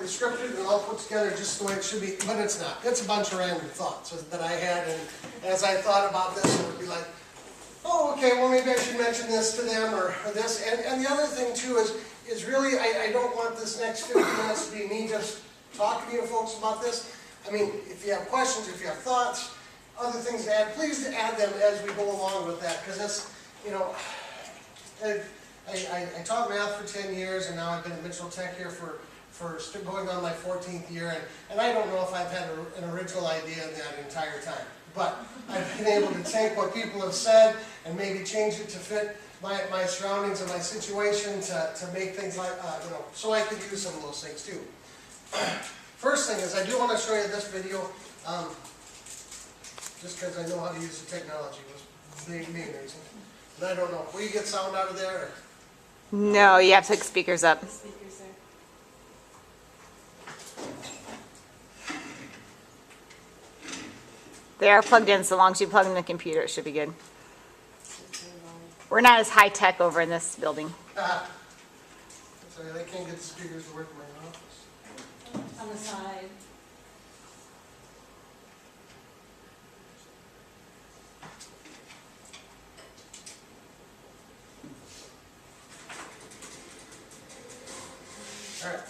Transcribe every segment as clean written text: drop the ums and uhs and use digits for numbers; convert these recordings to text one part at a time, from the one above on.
scripted and all put together just the way it should be, but it's not. It's a bunch of random thoughts that I had, and as I thought about this, it would be like, oh, okay, well maybe I should mention this to them or this. And the other thing too is really, I don't want this next 50 minutes to be me just talking to you folks about this. I mean, if you have questions, if you have thoughts, other things to add, please add them as we go along with that, because it's, you know, I taught math for 10 years, and now I've been at Mitchell Tech here for going on my 14th year, and I don't know if I've had an original idea in that entire time. But I've been able to take what people have said and maybe change it to fit my surroundings and my situation to make things like, you know, so I could use some of those things too. First thing is, I do want to show you this video, just because I know how to use the technology was the main reason. And I don't know, will you get sound out of there? Or? No, you have to hook speakers up. The speakers there. They are plugged in, so long as you plug in the computer, it should be good. We're not as high tech over in this building. Sorry, they can't get the speakers to work in my office. On the side. All right.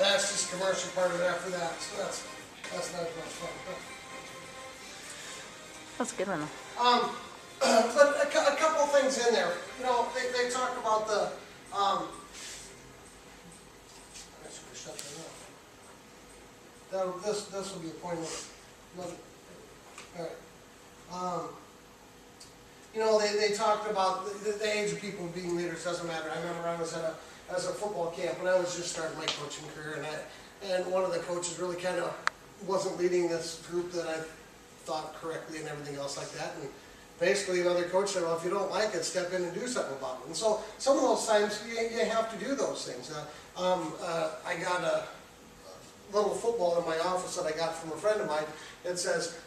That's just commercial part of it after that, so that's not as much fun. That's a good one. But a couple things in there. You know, they talk about the. I should have shut that off. This will be a point of. All right. You know, they talked about the age of people being leaders doesn't matter. I remember I was at a football camp when I was just starting my coaching career, and one of the coaches really kind of wasn't leading this group that I thought correctly and everything else like that. And basically another coach said, well, if you don't like it, step in and do something about it. And so some of those times you have to do those things. I got a little football in my office that I got from a friend of mine. It says,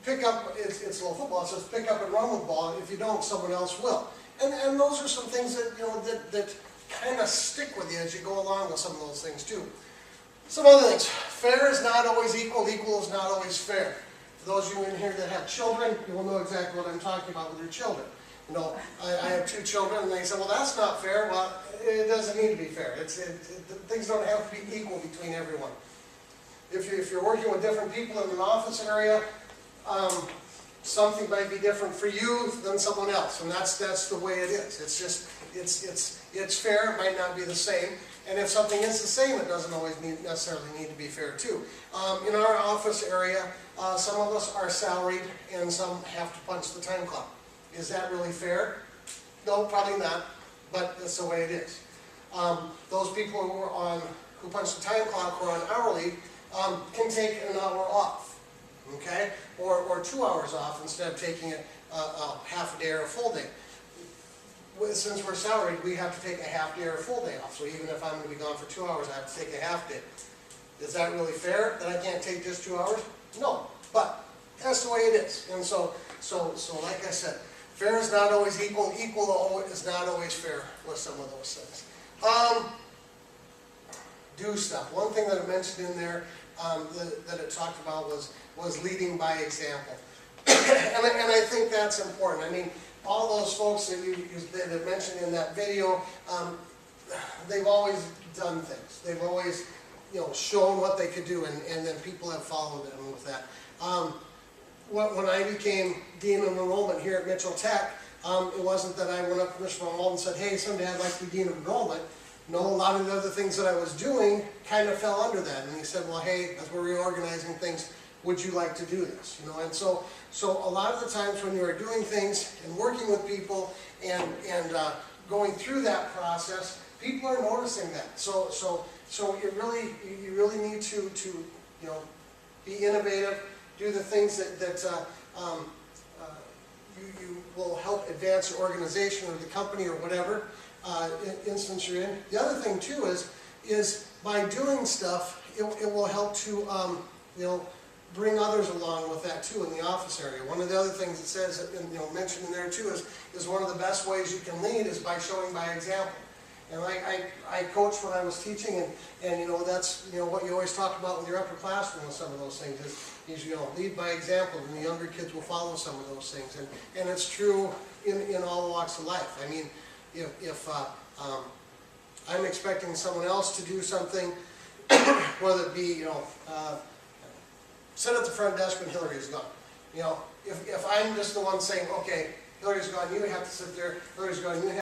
pick up, it's a little football, it says pick up and run with the ball. If you don't, someone else will. And those are some things that, you know, that kind of stick with you as you go along with some of those things too. Some other things. Fair is not always equal. Equal is not always fair. For those of you in here that have children, you will know exactly what I'm talking about with your children. You know, I have 2 children, and they say, well, that's not fair. Well, it doesn't need to be fair. Things don't have to be equal between everyone. If you're working with different people in an office area, something might be different for you than someone else, and that's the way it is. It's just, it's fair, it might not be the same, and if something is the same, it doesn't always necessarily need to be fair too. In our office area, some of us are salaried and some have to punch the time clock. Is that really fair? No, probably not, but that's the way it is. Those people who punch the time clock who are on hourly can take an hour off, okay? Or 2 hours off instead of taking a half a day or a full day. Since we're salaried, we have to take a half day or a full day off. So even if I'm going to be gone for 2 hours, I have to take a half day. Is that really fair that I can't take just 2 hours? No, but that's the way it is. And so like I said, fair is not always equal. Equal is not always fair with some of those things. Do stuff. One thing that I mentioned in there that it talked about was leading by example. and I think that's important. I mean, all those folks that have mentioned in that video, they've always done things. They've always, shown what they could do, and then people have followed them with that. When I became Dean of Enrollment here at Mitchell Tech, it wasn't that I went up to Mr. Malden and said, hey, someday I'd like to be Dean of Enrollment. No, a lot of the other things that I was doing kind of fell under that. And he said, well, hey, as we're reorganizing things, would you like to do this? And so a lot of the times when you are doing things and working with people and going through that process, people are noticing that. So you really need to be innovative, do the things that you will help advance your organization or the company or whatever instance you're in. The other thing too is by doing stuff, it will help to bring others along with that too in the office area. One of the other things it says, mentioned in there too, is one of the best ways you can lead is by showing by example. And I coached when I was teaching, and that's what you always talk about with your upper classroom with some of those things is lead by example, and the younger kids will follow some of those things. And it's true in all walks of life. I mean, if I'm expecting someone else to do something, whether it be sit at the front desk when Hillary's gone. If I'm just the one saying, okay, Hillary's gone, you have to sit there, Hillary's gone, you have